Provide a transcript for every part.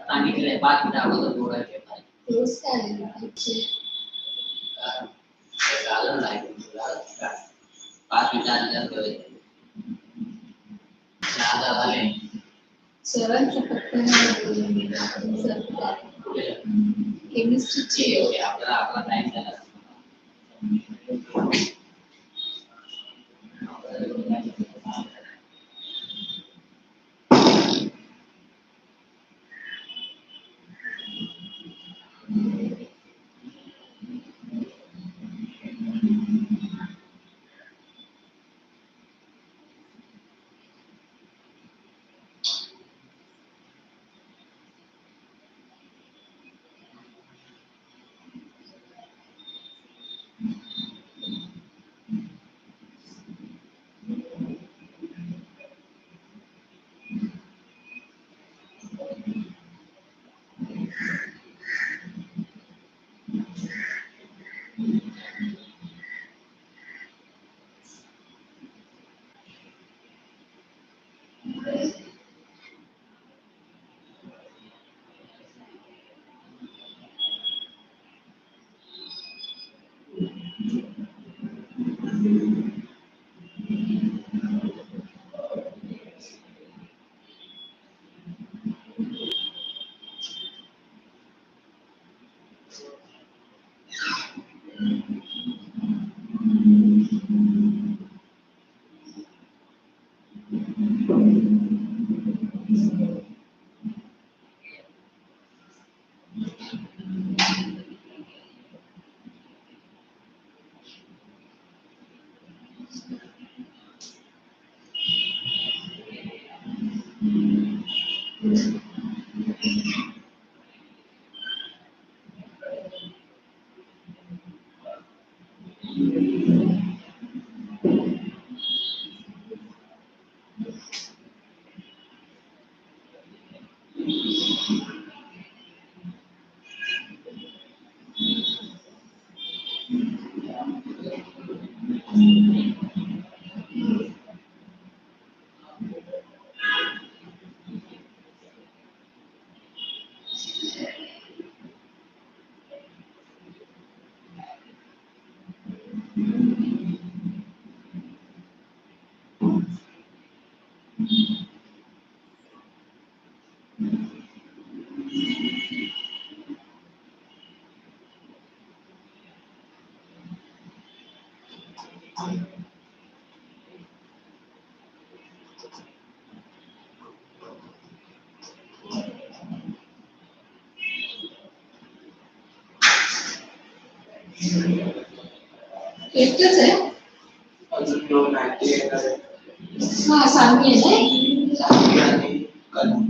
पानी के लिए बात बिना वो तो पूरा के भाई क्लोज कर ले अच्छे गालन लाइक बात बिना तो ज्यादा वाले सेवन चुपते हैं केमिस्ट्री चाहिए हो गया अपना टाइम चला एकच आहे अजून दोन आहे हां सामी आहे सामी आणि कलम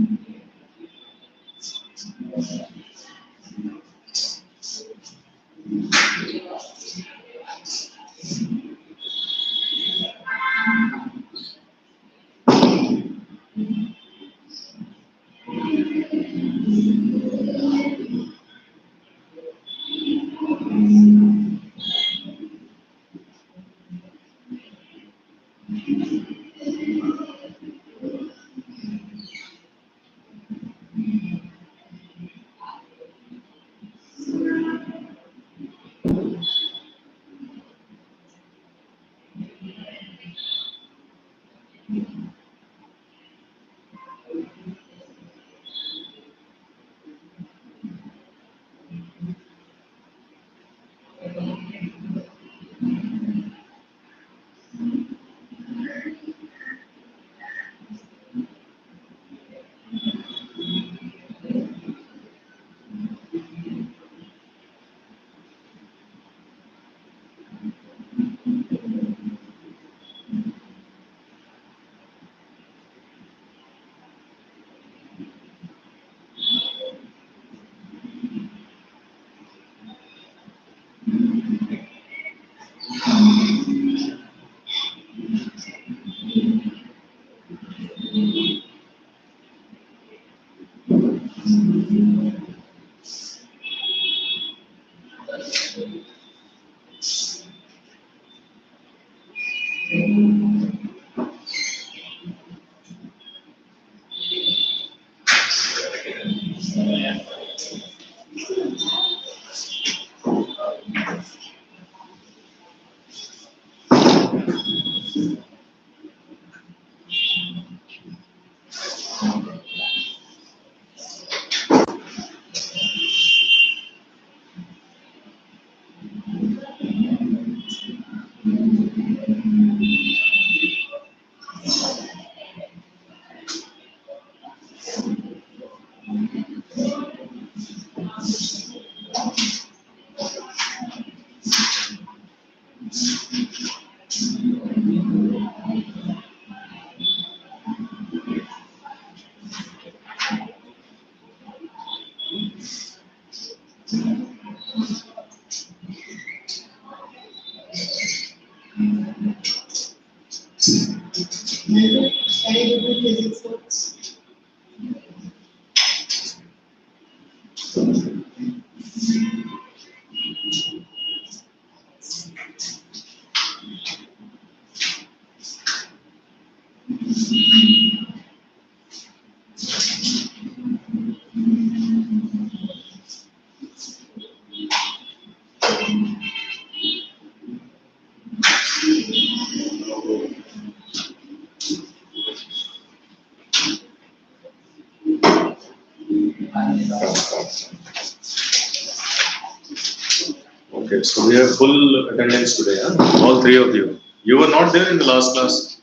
Okay, so we have full attendance today, huh? All three of you. You were not there in the last class.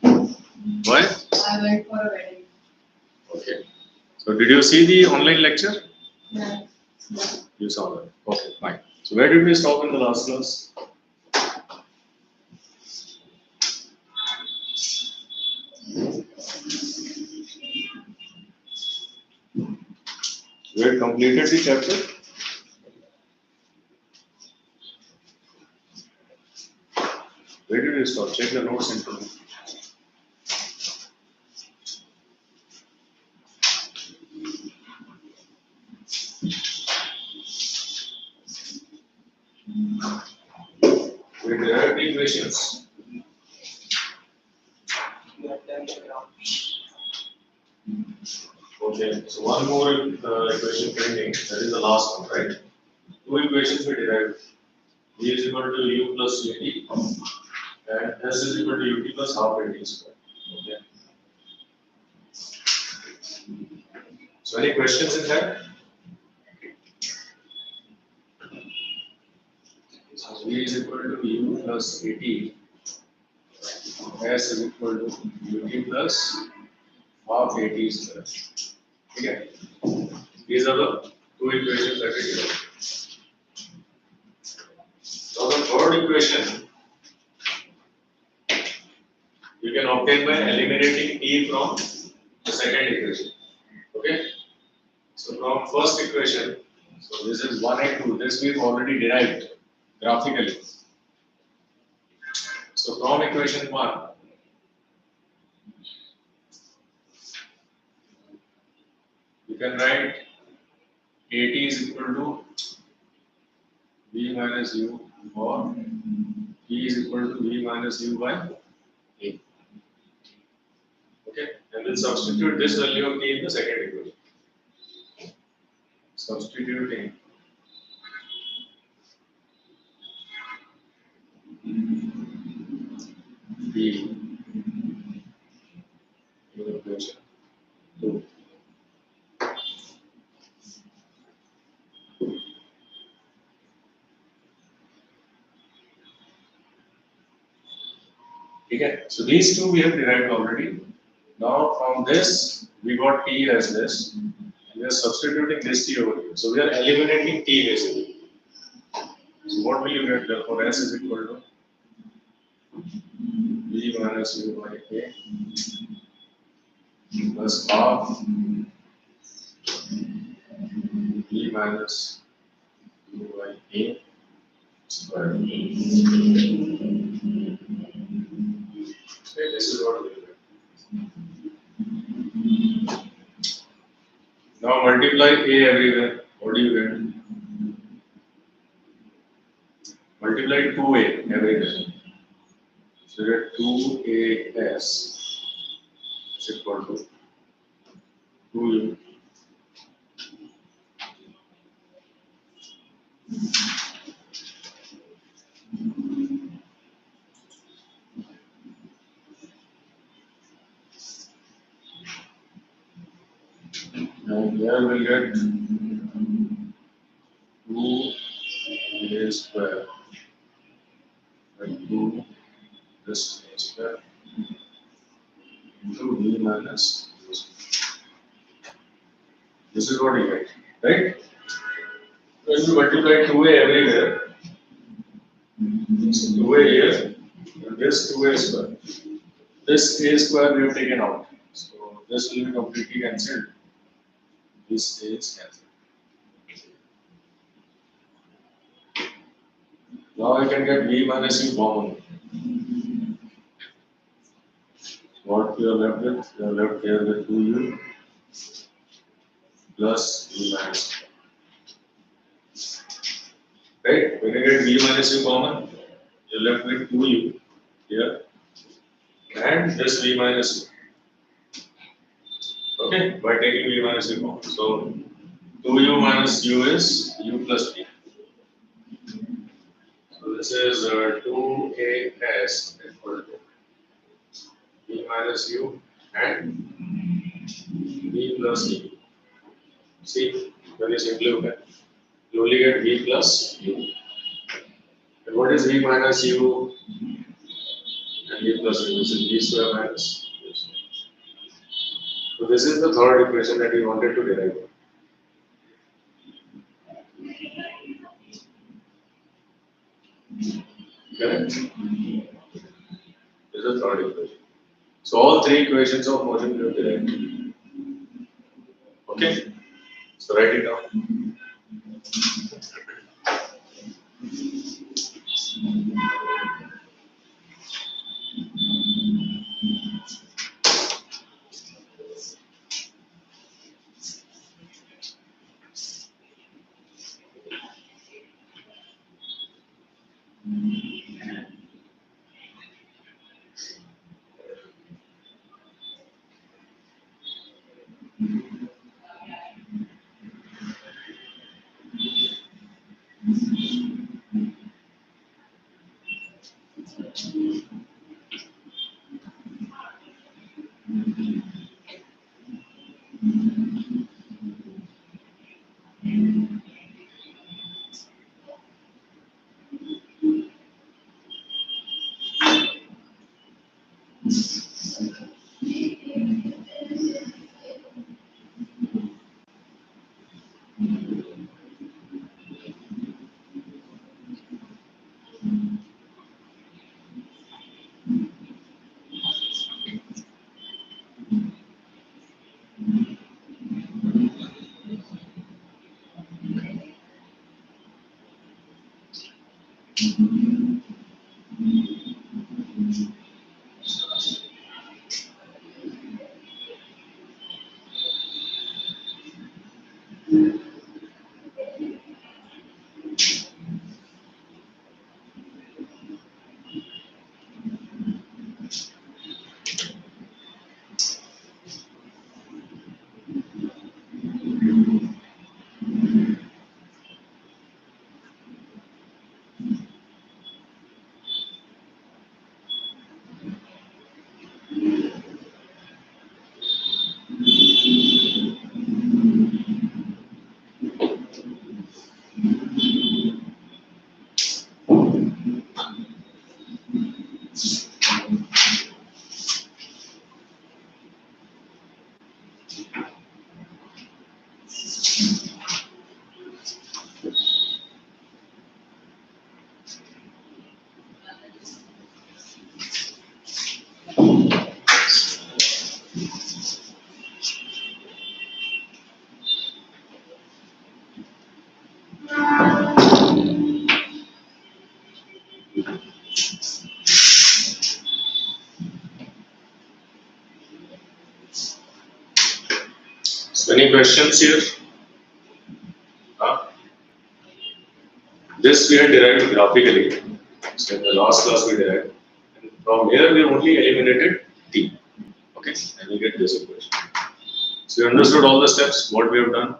Why? I went for a wedding. Okay. So did you see the online lecture? Yeah. You saw that. Okay, fine. So where did we stop in the last class? We had completed the chapter. Where did we stop? Check the notes and tell me. We derived the equations. Okay, so one more equation pending. That is the last one, right? Two equations we derived. E is equal to u plus ut and s is equal to ut plus half at square. Okay. So any questions in that? So v is equal to u plus at, s is equal to ut plus half at square. Okay. These are the two equations that we derived. So the third equation you can obtain by eliminating t from the second equation. Okay. So from first equation, so this is 1 and 2. This we've already derived graphically. So from equation 1, you can write at is equal to v minus u or p is equal to v minus u by a. Okay, and then substitute this value of t in the second equation. Substituting the equation 2. Okay, so these two we have derived already. Now from this we got t as this. We are substituting this t over here. So we are eliminating t basically. So what will you get? Therefore s is equal to v minus u by a plus half v minus u by a square. Okay, this is what we will get. Now multiply a everywhere. What do you get? Multiply 2a everywhere. So you get 2as is equal to 2u. And here we'll get 2a square by 2 this a square into v minus u square. This is what you get, right? When you multiply 2a everywhere, so 2a here, and this 2a square. This a square we have taken out. So this will be completely cancelled. This is cancelled. Now I can get v minus u common. What we are left with? We are left here with 2u plus v minus u. right? When you get v minus u common, you're left with 2u here and this v minus u. Okay, by taking v minus u common. So 2u minus u is u plus v. So this is 2as equal to v minus u and v plus u. See, when you simplify, you only get v plus u. And what is v minus u and v plus u? This is v square minus u square. So this is the third equation that we wanted to derive. Correct? This is the third equation. So all three equations of motion we have derived. Okay? So write it down. So any questions here? Huh? This we had derived graphically. So in the last class we derived. And from here we only eliminated t. Okay, and we get this equation. So you understood all the steps, what we have done?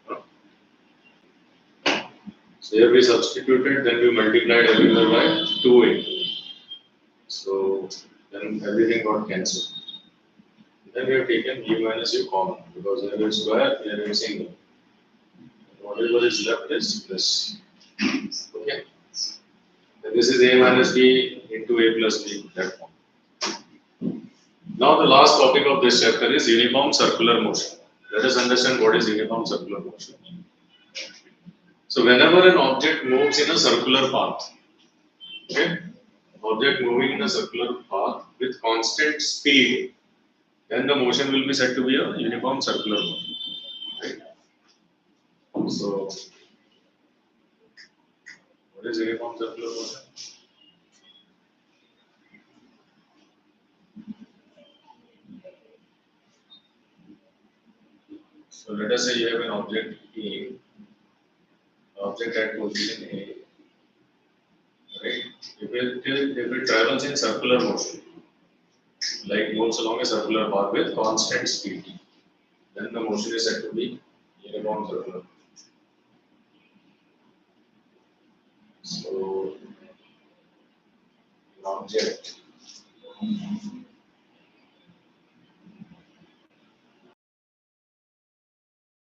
Huh? So here we substituted, then we multiplied everywhere by 2a. So then everything got cancelled. Then we have taken u minus u common because here is square, here is single. Whatever is left is this. Okay. Then this is a minus b into a plus b, that form. Now the last topic of this chapter is uniform circular motion. Let us understand what is uniform circular motion. So whenever an object moves in a circular path, okay, object moving in a circular path with constant speed, then the motion will be said to be a uniform circular motion. Right? So what is uniform circular motion? So let us say you have an object E object at position A, right? If it travels in circular motion, like moves along a circular path with constant speed, then the motion is said to be uniform circular. So, an object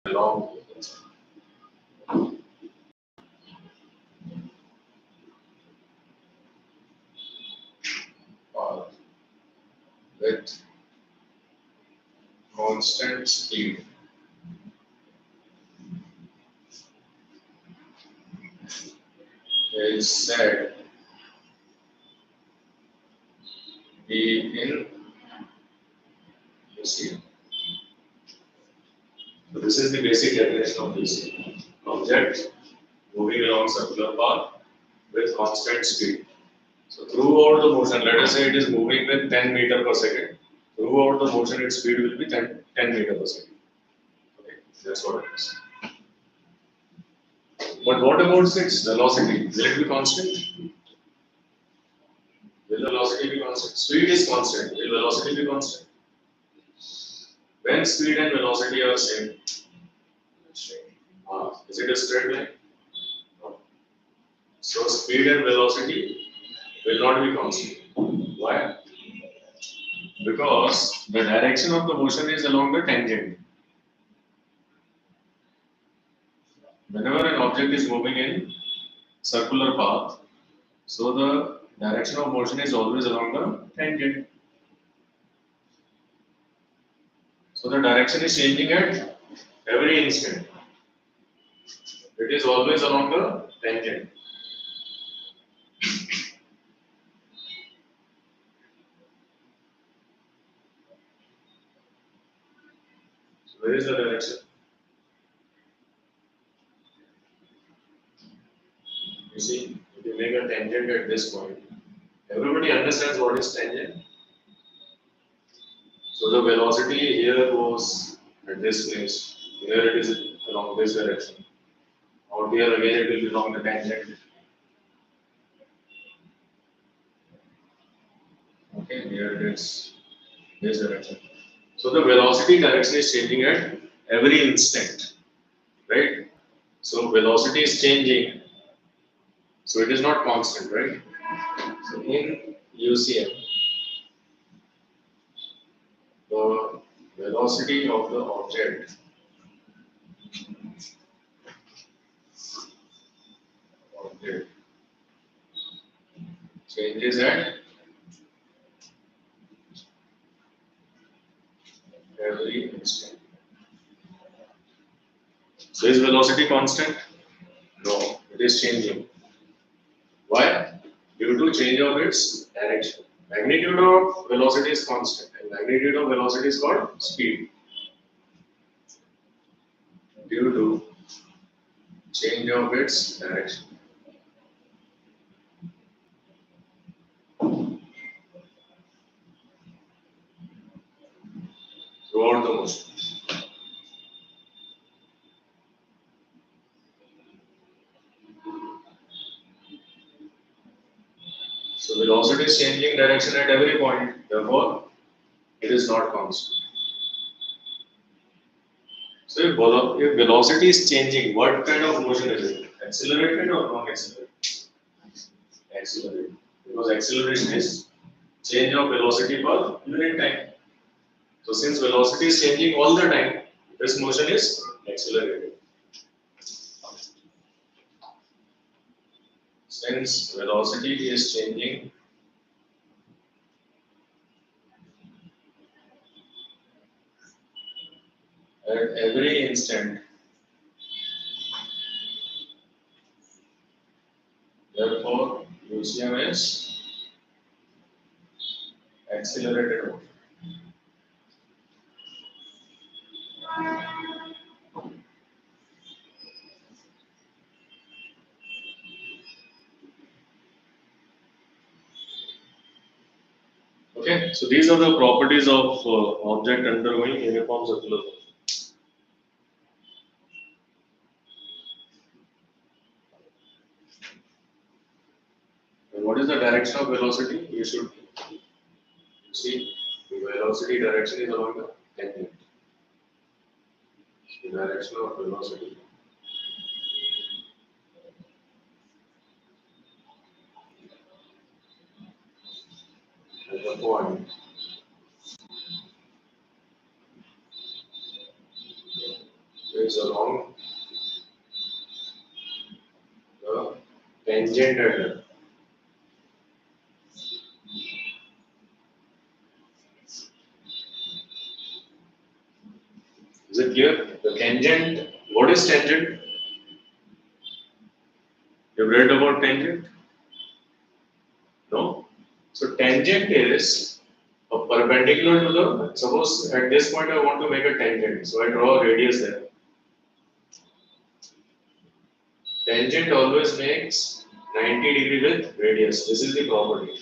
along path with constant speed is said be in UCM. So this is the basic definition of UCM. Object moving along circular path with constant speed. So throughout the motion, let us say it is moving with 10 meter per second. Throughout the motion, its speed will be 10 meter per second. Okay, that's what it is. But what about its velocity? Will it be constant? Will velocity be constant? Speed is constant. Will velocity be constant? When speed and velocity are same, is it a straight line? No. So speed and velocity will not be constant. Why? Because the direction of the motion is along the tangent. Whenever an object is moving in circular path, so the direction of motion is always along the tangent. So the direction is changing at every instant. It is always along the tangent. So where is the direction? You see, if you make a tangent at this point, everybody understands what is tangent. So the velocity here goes at this place. Here it is along this direction. Out here again it will be along the tangent. Okay, here it is this direction. So the velocity direction is changing at every instant, right? So velocity is changing. So it is not constant, right? So in UCM, the velocity of the object changes at every instant. So is velocity constant? No, it is changing. Why? Due to change of its direction. Magnitude of velocity is constant, and magnitude of velocity is called speed. Due to change of its direction. Throughout the motion. So velocity is changing direction at every point, therefore it is not constant. So if velocity is changing, what kind of motion is it? Accelerated or non-accelerated? Accelerated. Because acceleration is change of velocity per unit time. So since velocity is changing all the time, this motion is accelerated. Since velocity is changing at every instant, therefore UCM is accelerated motion. Okay, so these are the properties of object undergoing uniform circular motion. what is the direction of velocity? You should see the velocity direction is along the tangent. The direction of velocity at the point is along the tangent at the. Is it clear? The tangent, what is tangent? You've read about tangent? No? So tangent is a perpendicular to the, suppose at this point I want to make a tangent, so I draw a radius there. Tangent always makes 90 degree with radius. This is the property.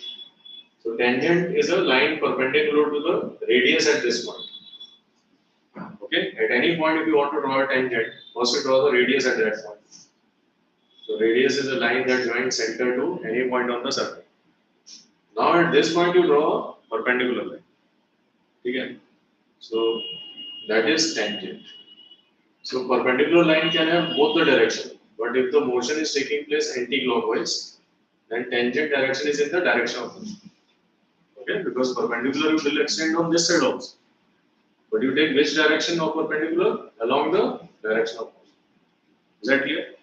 So tangent is a line perpendicular to the radius at this point. Okay? At any point if you want to draw a tangent, first you draw the radius at that point. So radius is a line that joins center to any point on the circle. Now at this point you draw a perpendicular line. Okay? So that is tangent. So perpendicular line can have both the direction, but if the motion is taking place anti-clockwise, then tangent direction is in the direction of motion. Okay? Because perpendicular will extend on this side also. But you take which direction of perpendicular? Along the direction of motion. Is that clear?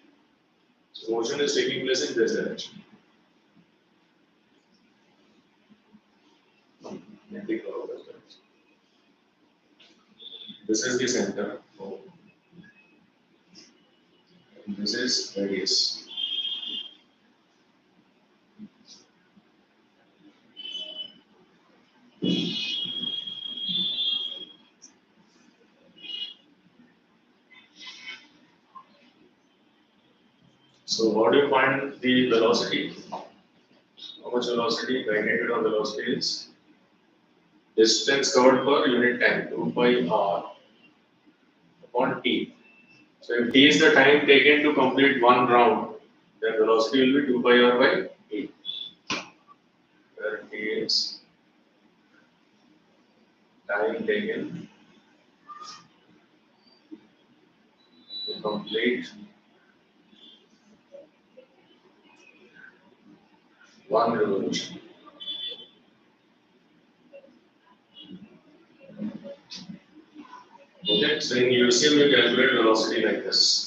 So motion is taking place in this direction. Anti-clockwise direction. This is the center. This is radius. So how do you find the velocity? How much velocity, magnitude of velocity is? Distance covered per unit time, 2 pi r upon t. So if t is the time taken to complete one round, then velocity will be 2 pi r by t. Where t is time taken to complete one revolution. Okay, so in UCM you calculate velocity like this.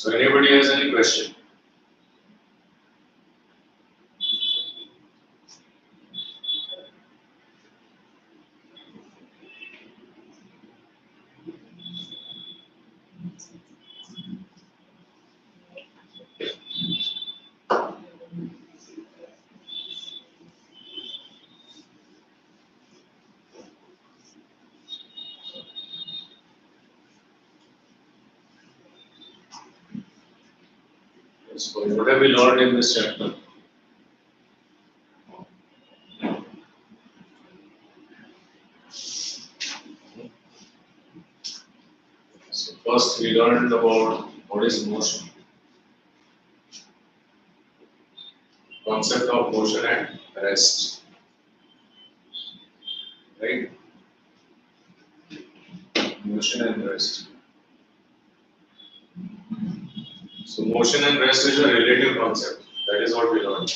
So anybody has any question? So what have we learned in this chapter? So first we learned about what is motion. concept of motion and rest, right? Motion and rest. So motion and rest is a relative concept. That is what we learned.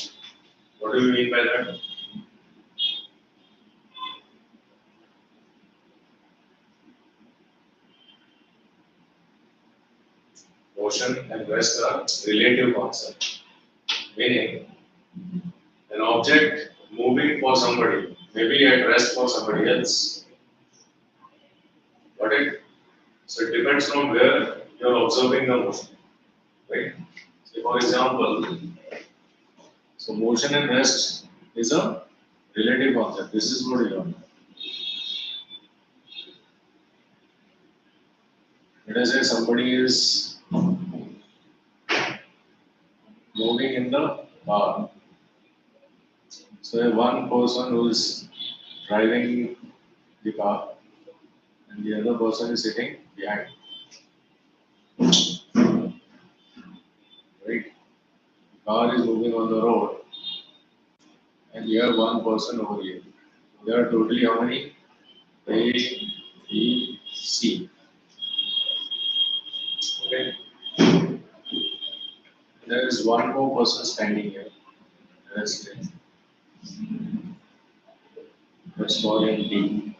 What do we mean by that? Motion and rest are relative concepts. Meaning, an object moving for somebody may be at rest for somebody else. Got it? So it depends on where you are observing the motion, right? So for example, so motion and rest is a relative concept. This is what you learn. Let us say somebody is moving in the car. So one person who is driving the car and the other person is sitting behind. Right? The car is moving on the road and you have one person over here. There are totally how many? A, B, C. Okay. There is one more person standing here. Let's call him D.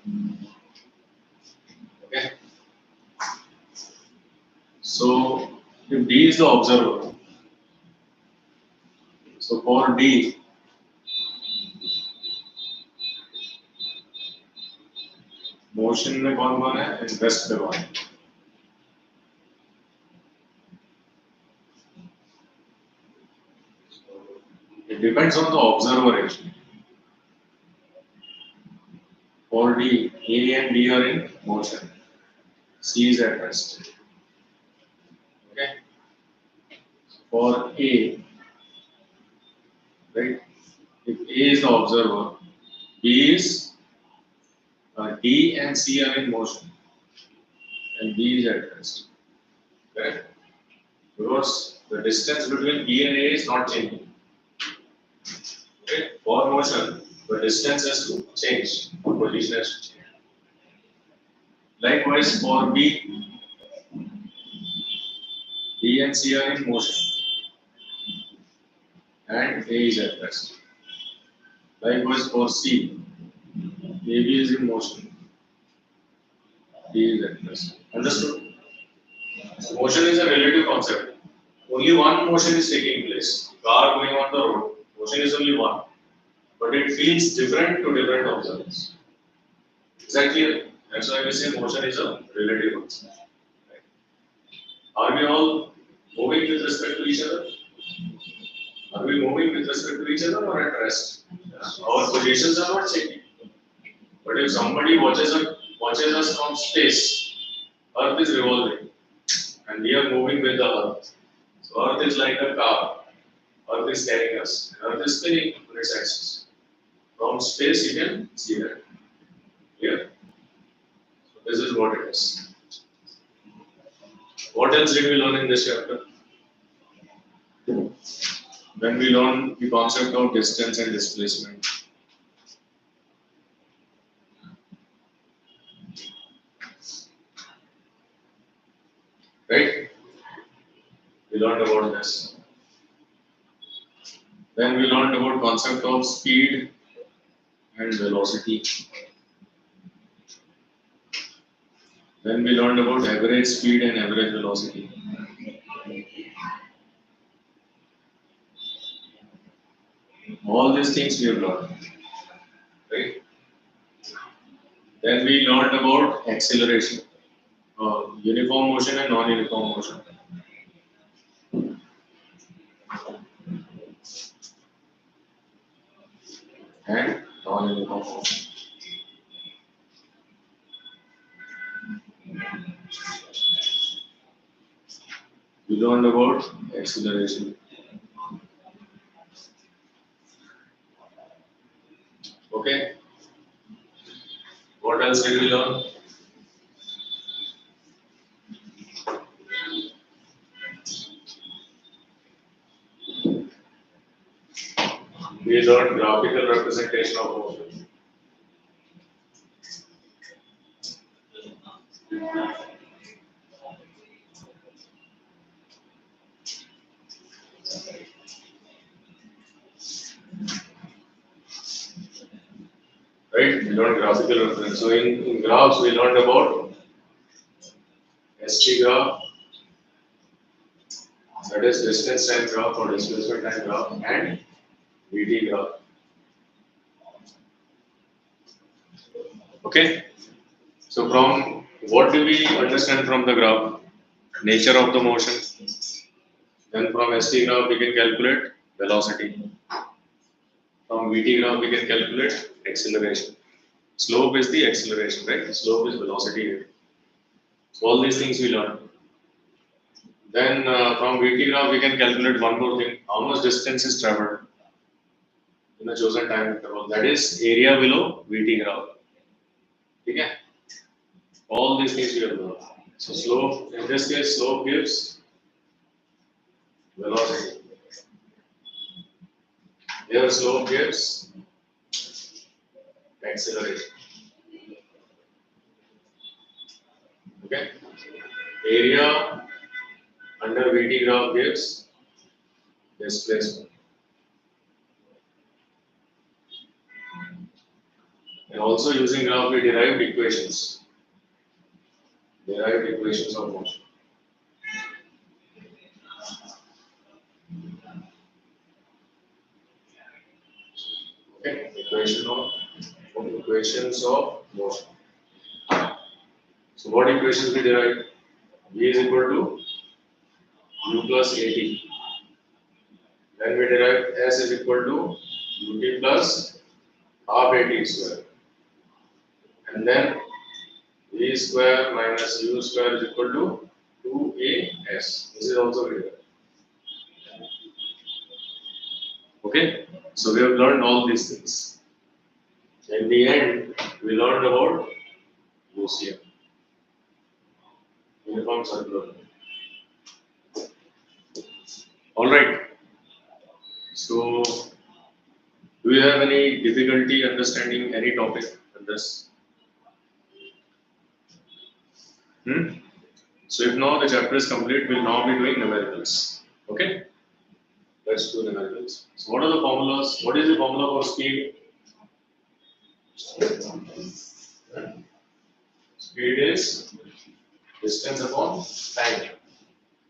Okay. So if D is the observer, so for D, motion में कौन है and rest पे कौन है? It depends on the observer actually. For D, A and B are in motion. C is at rest. Okay. For A, right? If A is the observer, B is D and C are in motion, and B is at rest. Correct? Because the distance between B and A is not changing. Okay? For motion, the distance has to change. The position has to change. Likewise, for B, B and C are in motion, and A is at rest. Likewise, for C, AB is in motion, D is at rest. Understood? So motion is a relative concept. Only one motion is taking place. Car going on the road, motion is only one, but it feels different to different observers. Exactly. That's why we say motion is a relative concept. Right? Are we all moving with respect to each other? Are we moving with respect to each other or at rest? Our positions are not changing. But if somebody watches us from space, Earth is revolving and we are moving with the Earth. So Earth is like a car. Earth is carrying us. Earth is spinning on its axis. From space you can see that. Clear? So this is what it is. What else did we learn in this chapter? When we learn the concept of distance and displacement. Right? We learned about this. Then we learned about concept of speed and velocity. Then we learned about average speed and average velocity. All these things we have learned. Right? Then we learned about acceleration, uniform motion and non-uniform motion. And non-uniform motion. We learned about acceleration. Okay. What else did we learn? we learned graphical representation of motion. Right? We learned graphical reference. So in graphs, we learned about ST graph, that is distance time graph or displacement time graph, and VT graph. Okay. So from what do we understand from the graph? Nature of the motion. Then from ST graph we can calculate velocity. From VT graph we can calculate acceleration. Slope is the acceleration, right? Slope is velocity here. So all these things we learn. Then from VT graph we can calculate one more thing: how much distance is traveled in a chosen time interval. That is area below VT graph. Okay? All these things we have learned. So slope, in this case, slope gives velocity. Here slope gives acceleration. Okay? Area under VT graph gives displacement. And also using graph we derived equations. Derived equations of motion. Okay, equations of motion. So what equations we derived? V is equal to U plus AT. Then we derived S is equal to UT plus half AT square. And then V square minus U square is equal to 2AS. This is also derived. Okay, so we have learned all these things. In the end, we learned about UCM, uniform circular. All right. So, do you have any difficulty understanding any topic in this? So, if now the chapter is complete, we'll now be doing numericals. Okay? Let's do numericals. So, what are the formulas? What is the formula for speed? Speed is distance upon time.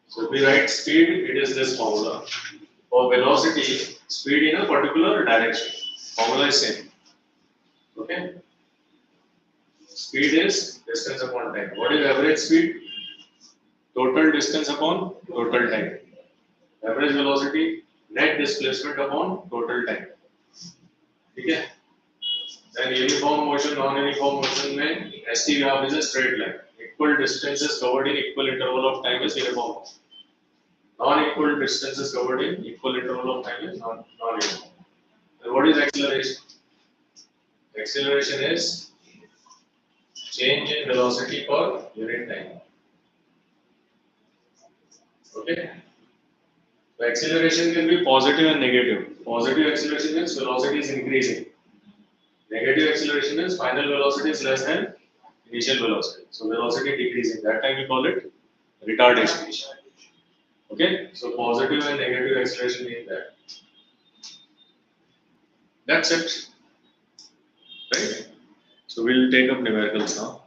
So, if we write speed, it is this formula. For velocity, speed in a particular direction. Formula is same. Okay? Speed is distance upon time. What is average speed? Total distance upon total time. Average velocity, net displacement upon total time. Okay? Then uniform motion, non-uniform motion में ST graph is a straight line. Equal distances covered in equal interval of time is uniform motion. Non-equal distances covered in equal interval of time is non-uniform. And what is acceleration? Acceleration is change in velocity per unit time. Okay? So acceleration can be positive and negative. Positive acceleration means velocity is increasing. Negative acceleration is final velocity is less than initial velocity. So velocity decreasing. That time we call it retardation. Okay? So positive and negative acceleration means that. That's it. Right? So we'll take up numericals now.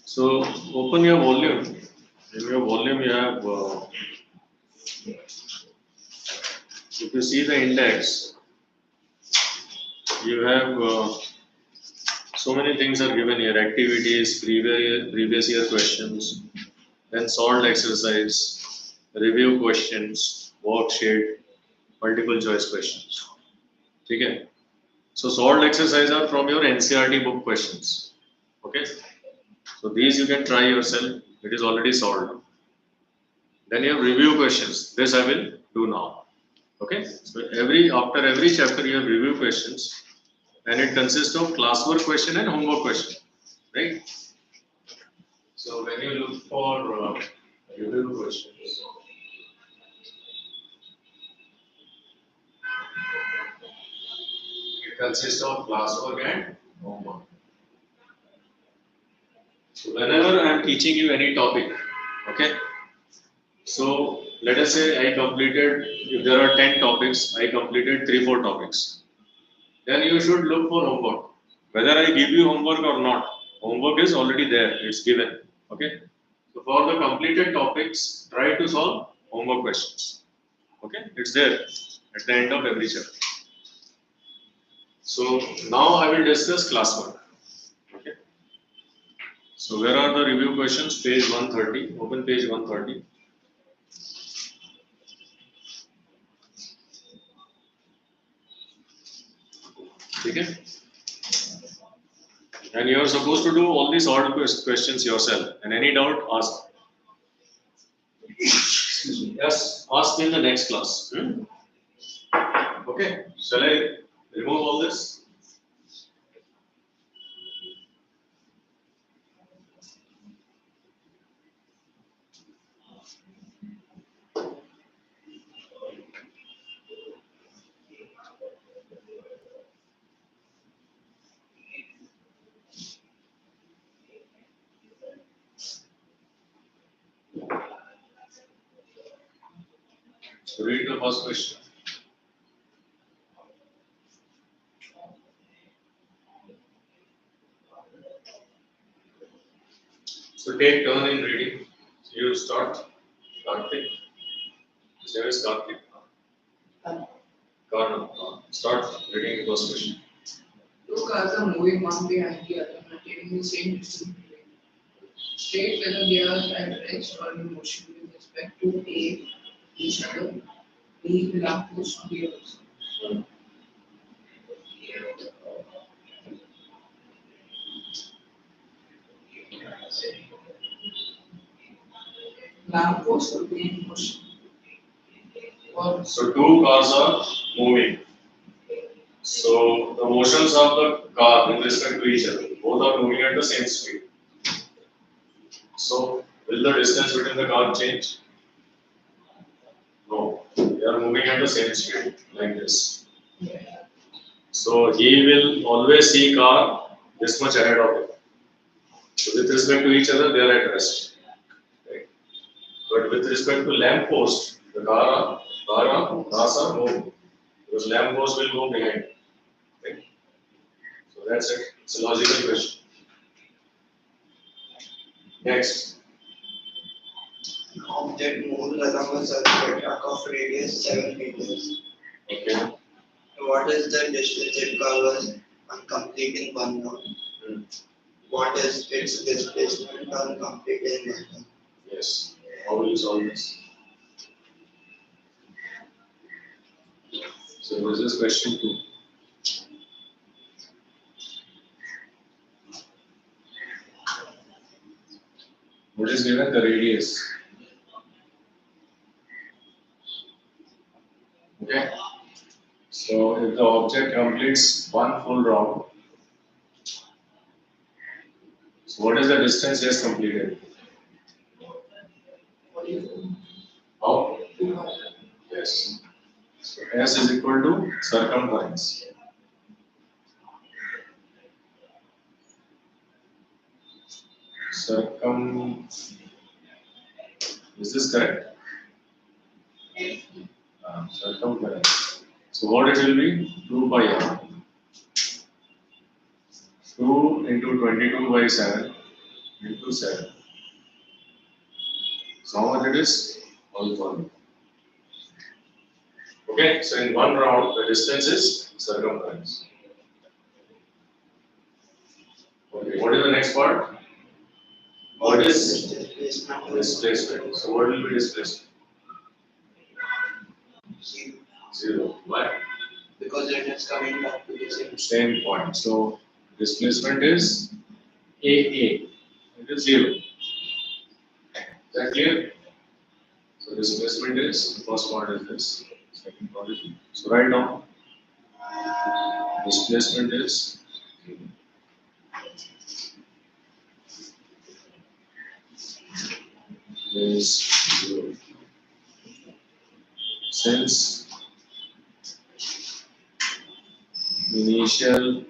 So open your volume. In your volume you have, if you see the index, you have so many things are given here: activities, previous year questions, then solved exercise, review questions, worksheet, multiple choice questions. Okay. So solved exercise are from your NCERT book questions. Okay. So these you can try yourself. It is already solved. Then you have review questions. This I will do now. Okay. So after every chapter you have review questions, and it consists of classwork question and homework question. Right. So when you look for review questions, consists of classwork and homework. So whenever I am teaching you any topic, okay. So let us say I completed, if there are 10 topics, I completed 3-4 topics. Then you should look for homework. Whether I give you homework or not, homework is already there, it's given. Okay. So for the completed topics, try to solve homework questions. Okay, it's there at the end of every chapter. So now I will discuss classwork. Okay. So where are the review questions? Page 130. Open page 130. Okay. And you are supposed to do all these odd questions yourself. And any doubt, ask. Yes, ask in the next class. Okay. Shall I remove all this? So read the first question. So take turn in reading. So you start. Karthik. His name is Karthik. Karna. Start reading the first question. Two cars are moving one behind the other, maintaining the same distance between them. State whether they are at rest or in motion with respect to A, each other, B, the lamppost, B also. Lamppost will be in motion. Or So two cars are moving. So the motions of the car in respect to each other, both are moving at the same speed. So will the distance between the car change? No, they are moving at the same speed like this. So he will always see car this much ahead of him. So with respect to each other, they are at rest. Right? But with respect to lamp post, the cars are moving. Because lamp post will go behind. Right? So that's it. It's a logical question. Next. An object moves along a circular track of radius 7 meters. Okay. What is the distance it covers on completing one round? What is its displacement on completing one round? Yes. How will you solve this? So this is question 2. What is given? The radius. Okay. So if the object completes one full round, so what is the distance he has completed? How? Yes. So S is equal to circumference. Is this correct? Circumference. So what it will be? 2 pi r. 2 into 22 by 7 into 7. So how much it is? All for me. Okay, so in one round the distance is circumference. Okay, what is the next part? What is Displacement displacement? So what will be displacement? zero, 0. Why? because it is coming back to the same. Same point. So displacement is AA. It is 0. Is that clear? So displacement is, the first part is this, second part is, so write down, displacement is 0. Since initial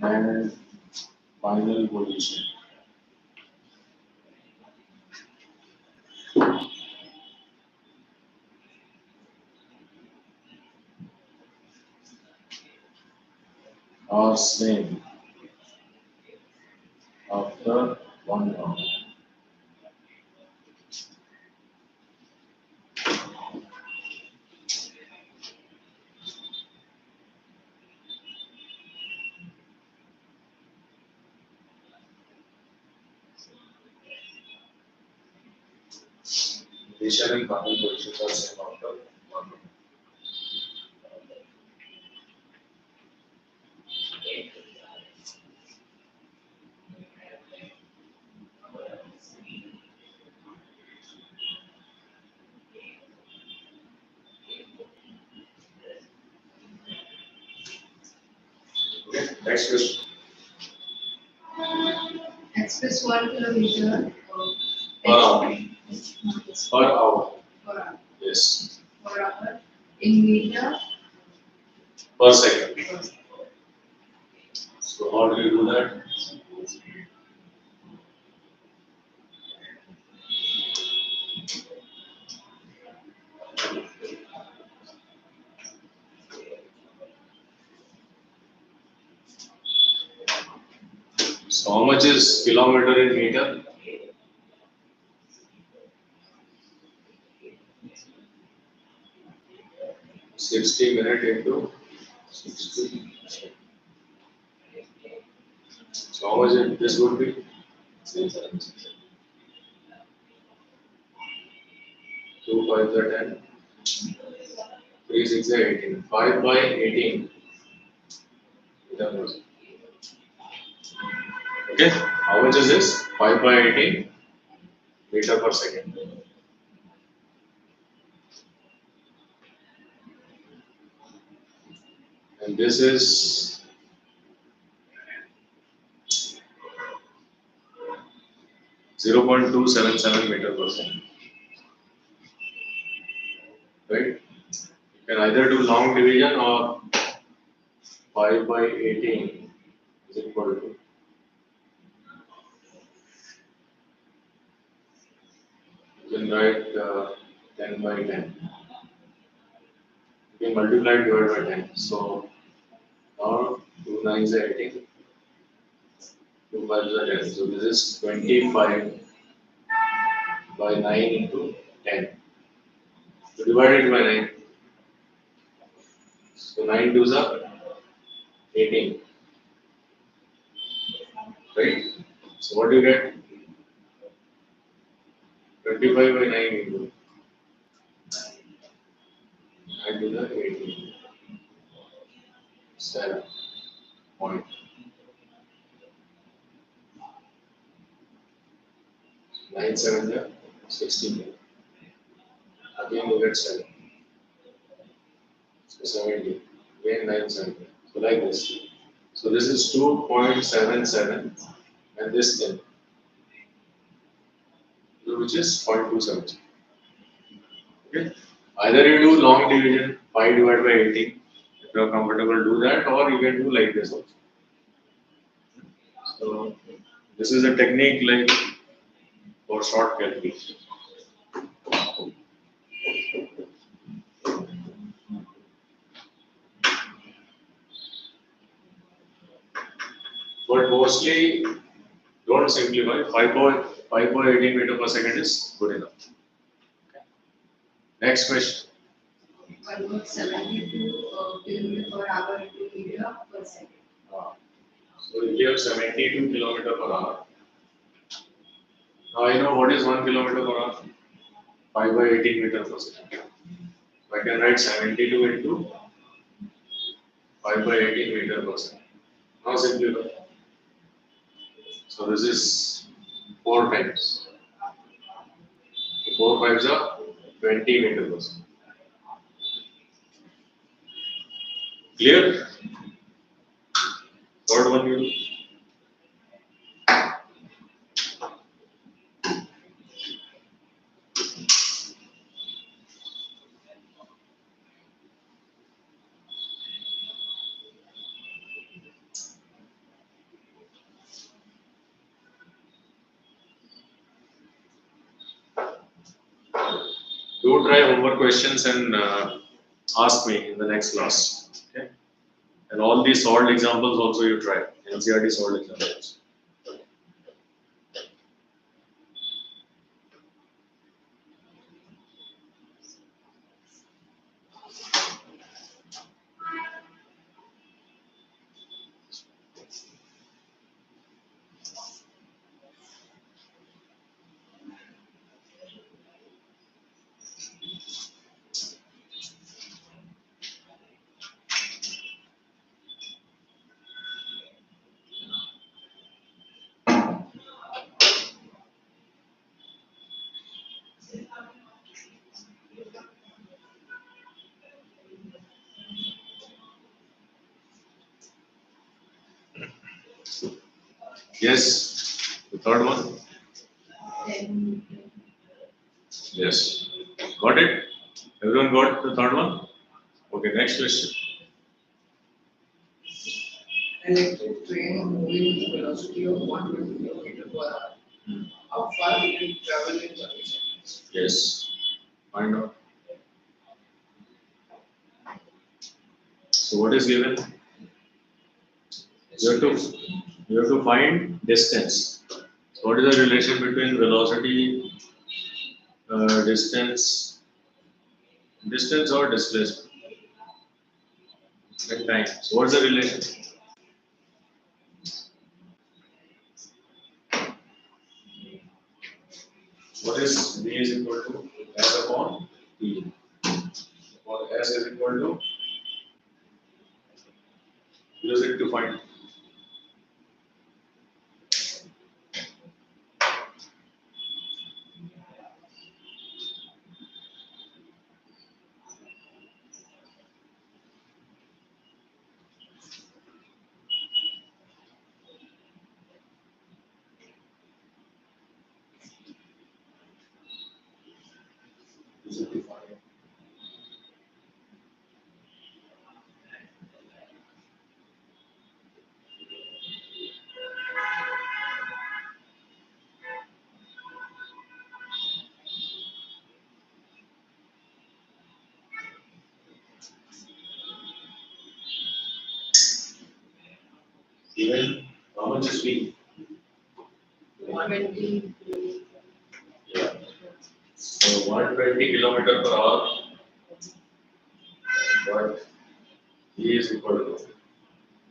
and final position. Are same after 1 hour. Initial and final positions are same after 1 hour. Okay, next question. Express 1 kilometer Per hour. Per hour. per hour. Yes. Per hour in meter Per second. per second. So how do you do that? So how much is kilometer in meter? $60 into 60. So how much this would be? 2 5 are 10. 3 6 are 18. 5 by 18. Okay. How much is this? 5 by 18 meter per second. And this is 0.277 meter per second. Right? You can either do long division or 5 by 18 is equal to you can write 10 by 10. You can multiply it divided by 10. So now 2 9s are 18. 2 5s are 10. So this is 25 by 9 into 10. So divide it by 9. So 9 2s are 18. Right? So what do you get? 25 by 9 into 9 to the 18. 7 point. 9 7 are 16. Again you get 7. So 70. Again 9 7. So like this. So this is 2.77 and this thing, which is 0.27. Okay. Either you do long division 5 divided by 18. If you are comfortable, do that, or you can do like this also. So this is a technique like for short calculation. But mostly don't simplify. 5.18 meter per second is good enough. Next question. 172 kilometer per hour into meter per second. So you have 72 kilometer per hour. Now I know what is 1 kilometer per hour. 5 by 18 meter per second. So I can write 72 into 5 by 18 meter per second. Now simplify. So this is 4 times. 4 5s are 20 meter per second. Clear? Third one you do. Do try homework questions and ask me in the next class. Okay. And all these solved examples also you try. NCERT solved examples. Yes. The third one. Then Yes. Got it? Everyone got the third one? Okay, next question. Electric train moving with velocity of 120 km per hour. How far will it travel in 30 seconds? Yes. Find out. So what is given? You have to find distance. So what is the relation between velocity, distance or displacement and time? So what's the relation? What is v is equal to s upon t, or s is equal to, use it to find. Use it to find. Even how much is v? 120. Yeah. So 120 kilometer per hour. But v is equal to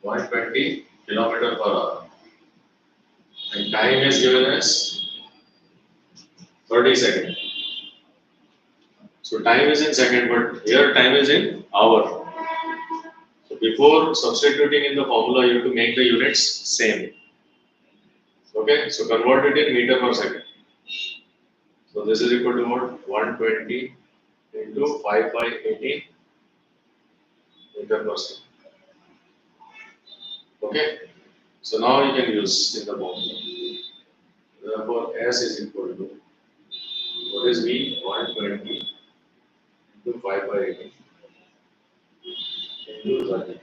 120 kilometer per hour. And time is given as 30 seconds. So time is in second, but here time is in hour. So before substituting in the formula, you have to make the units same. Okay, so convert it in meter per second. So this is equal to what? 120 into 5 by 18 meter per second. Okay, so now you can use in the formula. Therefore, S is equal to, what is V? 120 into 5 by 18 into 30.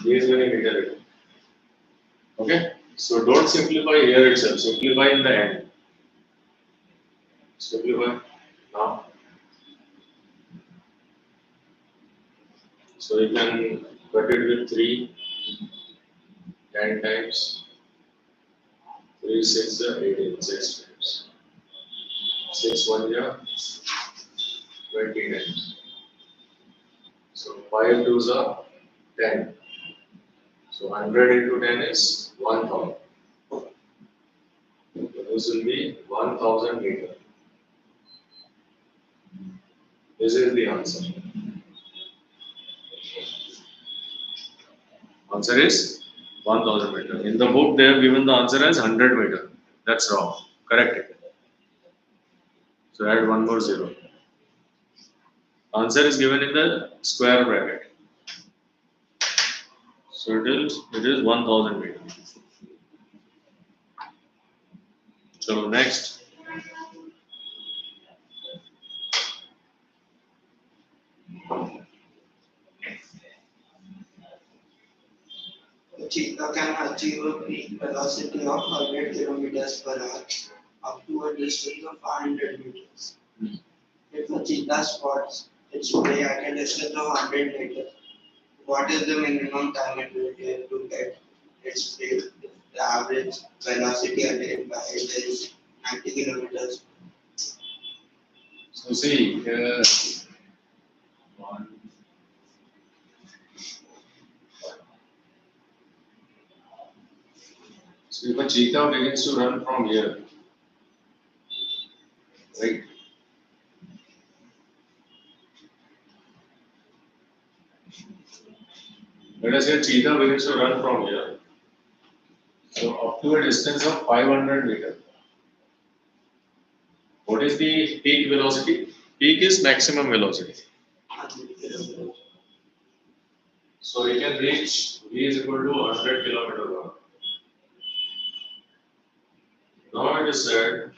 These many meter it. Okay, so don't simplify here itself, simplify in the end. Simplify now. So you can cut it with 3, 10 times, 3, 6, 18, 6 times. 6, 1, 20 times. So 5 2s are 10. So 100 into 10 is 1000. So this will be 1000 meter. This is the answer. Answer is 1000 meter. In the book, they have given the answer as 100 meter. That's wrong. Correct it. So add one more 0. Answer is given in the square bracket. So it is 1000 meter. So next. A cheetah can achieve a peak velocity of 100 kilometers per hour up to a distance of 500 meters. if a cheetah spots its prey at a distance of 100 meters, what is the minimum time it will take to get its prey? The average velocity attained by it is 90 kilometers. So see here, one. So if a cheetah begins to run from here, right? Let us say cheetah begins to run from here. So up to a distance of 500 meters. What is the peak velocity? Peak is maximum velocity. 100 kilometers. So we can reach V is equal to 100 kilometers per hour. Now it is said,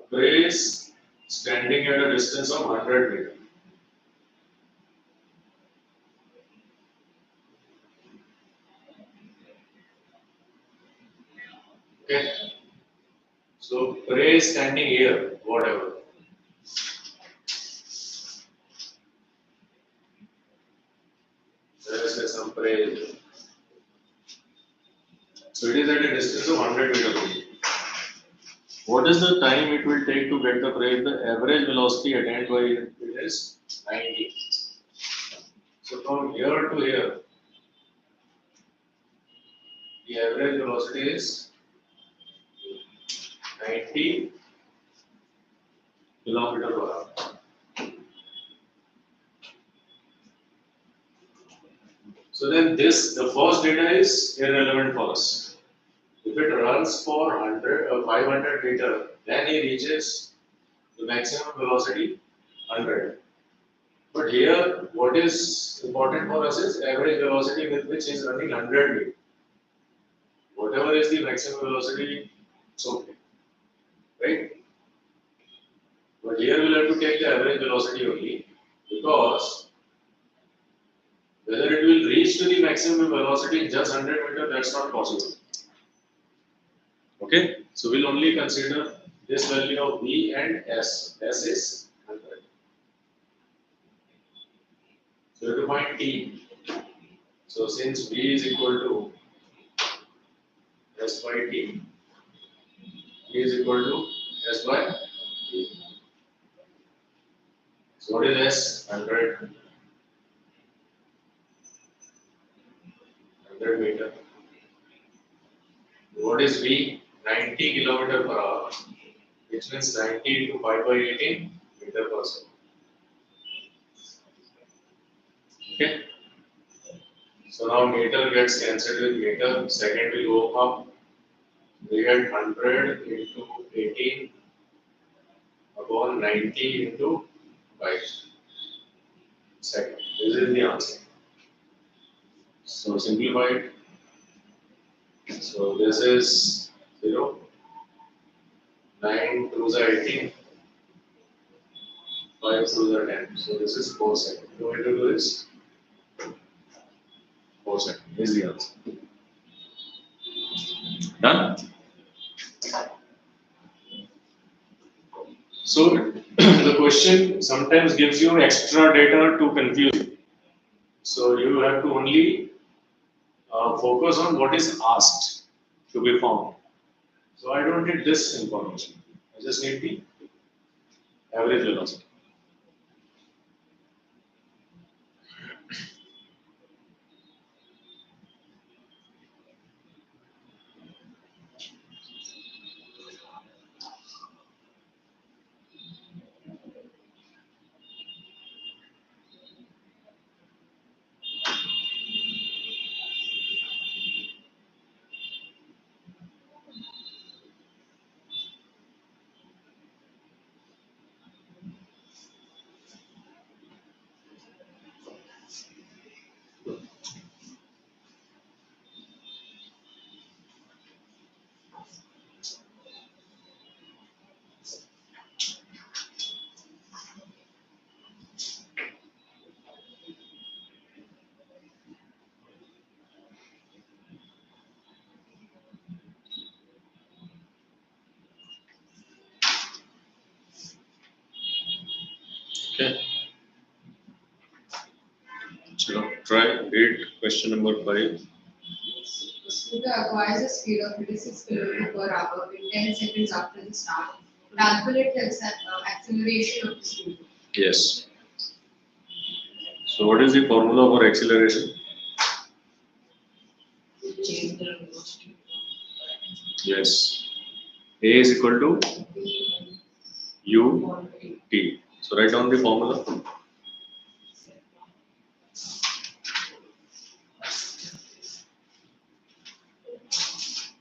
prey is standing at a distance of 100 meters. Okay. So prey is standing here, whatever. Let us say some prey. So it is at a distance of 100 meters. What is the time it will take to get the prey? The average velocity attained by it is 90. So from here to here, the average velocity is 90 kilometer per hour. So then this, the first data is irrelevant for us. If it runs for 100 or 500 meter, then he reaches the maximum velocity 100. But here, what is important for us is average velocity with which is running 100 meter. Whatever is the maximum velocity, it's okay, right? But here we'll have to take the average velocity only, because whether it will reach to the maximum velocity in just 100 meter, that's not possible. Okay, so we'll only consider this value of V and S. S is 100. So we have to find T. So since V is equal to S by T, V is equal to S by T. So what is S? 100. 100 meter. What is V? 90 kilometer per hour, which means 90 into 5 by 18 meter per second. Okay. So now meter gets cancelled with meter, second will go up. We get 100 into 18 upon 90 into 5 second. This is the answer. So simplify it. So this is 0, 9 2s are 18, 5 2s are 10. So this is 4 seconds. You want to do this? 4 seconds is the answer. Done? So the question sometimes gives you extra data to confuse you. So you have to only focus on what is asked to be found. So I don't need this information. I just need the average velocity. So try read question number 5. Scooter acquires a speed of 36 km per hour in 10 seconds after the start. Calculate the acceleration of the scooter. Yes. So what is the formula for acceleration? Change the velocity. Yes. A is equal to U T. So write down the formula.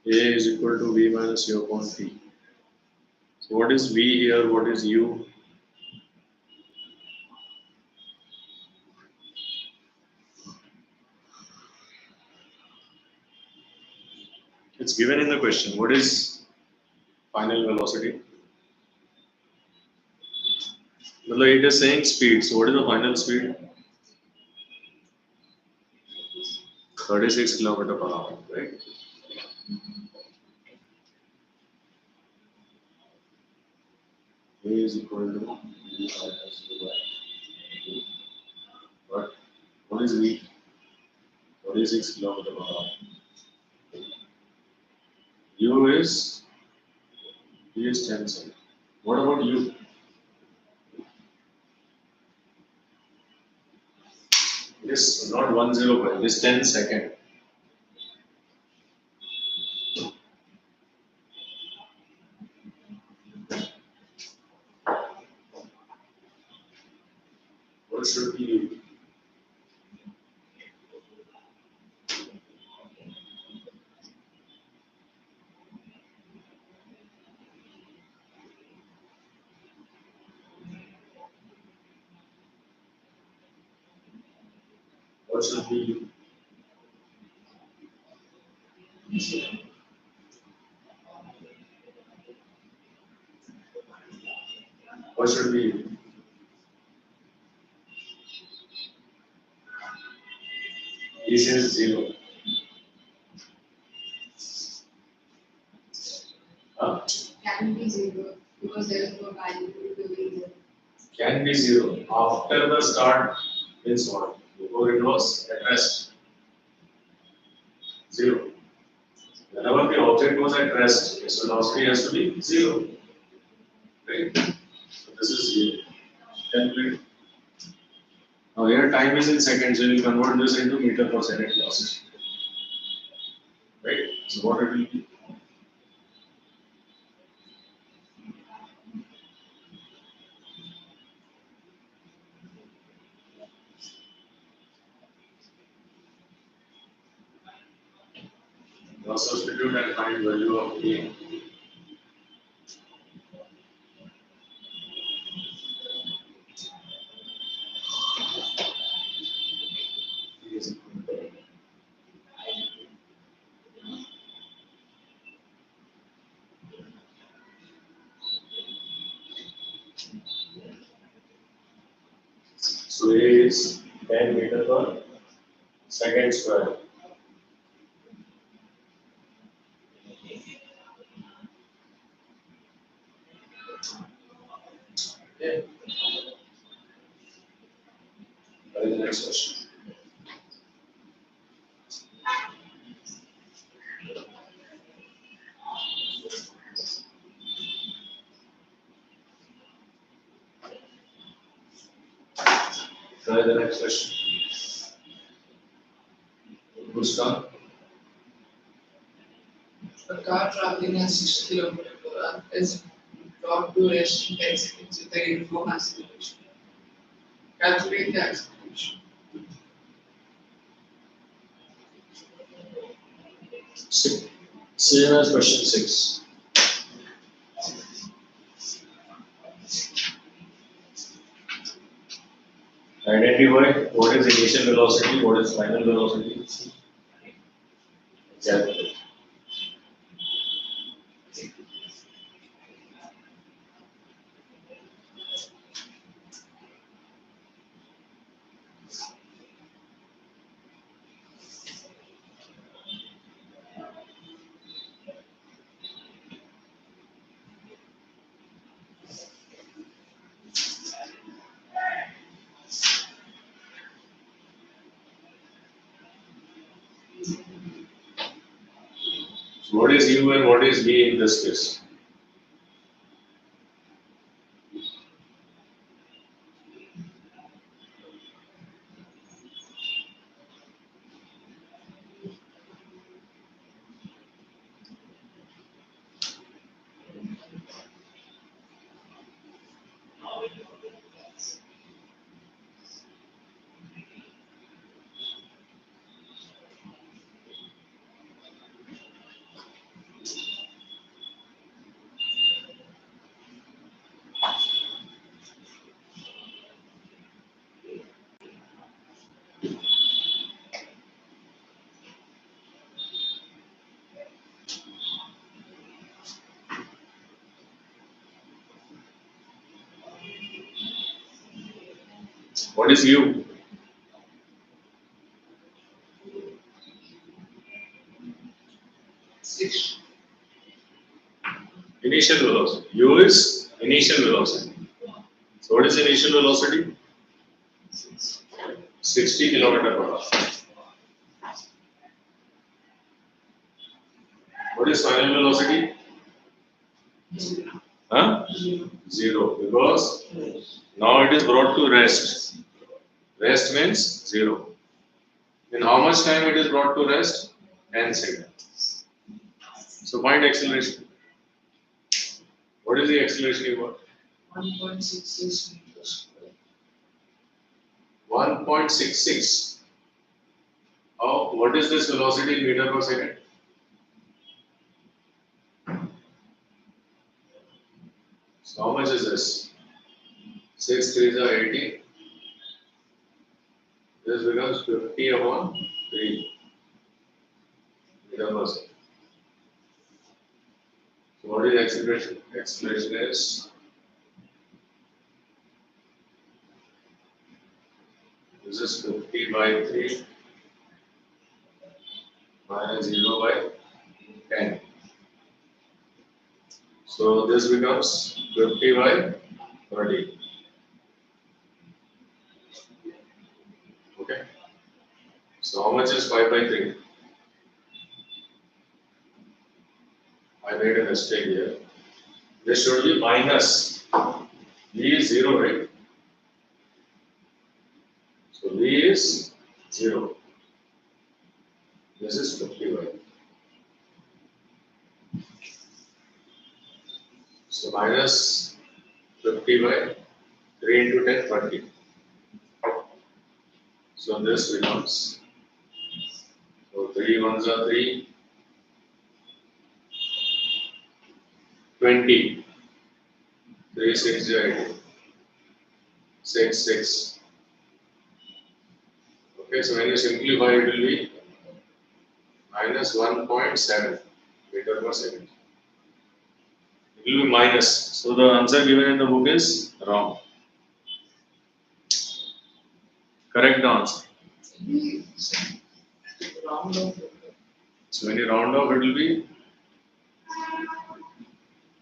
A is equal to V minus U upon T. So what is V here? What is U? It's given in the question. What is final velocity? Well, it is saying speed. So what is the final speed? 36 km per hour, right? A is equal to V minus U by T. What is V? 36 km per hour. U is V is 10 seconds. What about U? It is not 105. It is 10 seconds. What should be U? What should be U? What should be U? This is 0. Can be 0 because there is no value to the zero. Can be 0. After the start means what? Before it was at rest. 0. Whenever the object was at rest, its velocity has to be 0. Right? So this is 0. Calculate. Now here time is in seconds, so you convert this into meter per second velocity. Right? So what it will be? Now substitute and find value of A. Is equal to so A is 10 meter per second square. Okay. What is the next question? Try the next question. Who's done? A car traveling at 60 km per hour is brought to rest in 10 seconds with a uniform acceleration. Calculate the acceleration. Same as question 6. Identify what is initial velocity, what is final velocity. Calculate. So what is U and what is V in this case? What is U? Six. Initial velocity. U is initial velocity. So what is initial velocity? 60 kilometer per hour. What is final velocity? Huh? Zero. Because now it is brought to rest. Rest means zero. In how much time it is brought to rest? 10 seconds. So find acceleration. What is the acceleration you got? 1.66 meters. 1.66. How? What is this velocity in meter per second? So how much is this? 6 3s are 80. This becomes 50 upon 3 meter per second. So what is acceleration? Acceleration is this is 50 by 3 minus 0 by 10. So this becomes 50 by 30. Okay. So how much is 5 by 3? I made a mistake here. This should be minus. V is 0, right? So V is 0. This is 50 by. So minus 50 by 3 into 10, 20. So this becomes, so 3 ones are 3, 20, 3 6 are 80, 6 6. Okay, so when you simplify, it will be minus 1.7 meter per second. It will be minus. So the answer given in the book is wrong. Correct the answer. Maybe round off. So when you round off, it will be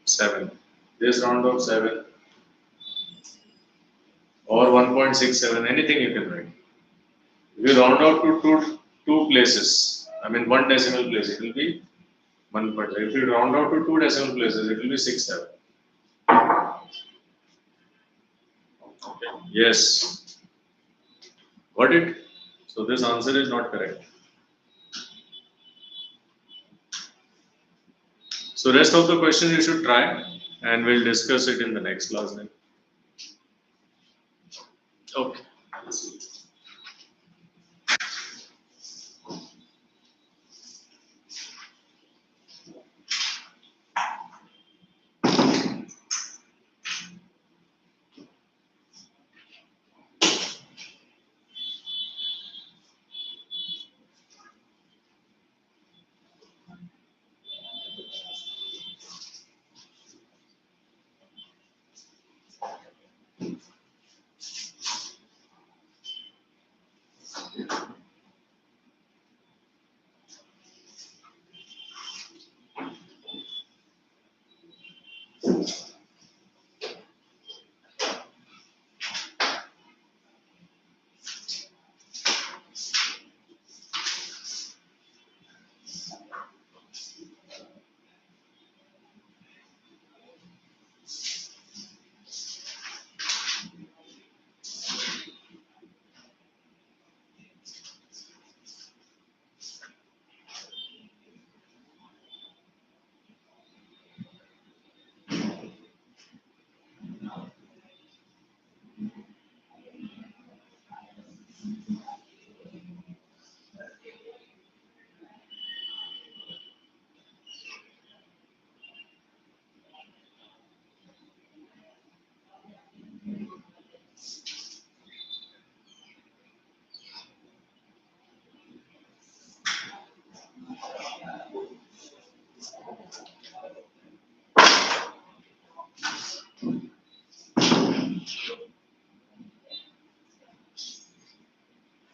7. This round off 7 or 1.67, anything you can write. If you round off to two places, I mean one decimal place, it will be 1.5. If you round off to 2 decimal places, it will be 6 7. Okay. Yes. Got it? So this answer is not correct. So rest of the questions you should try and we'll discuss it in the next class then. Okay.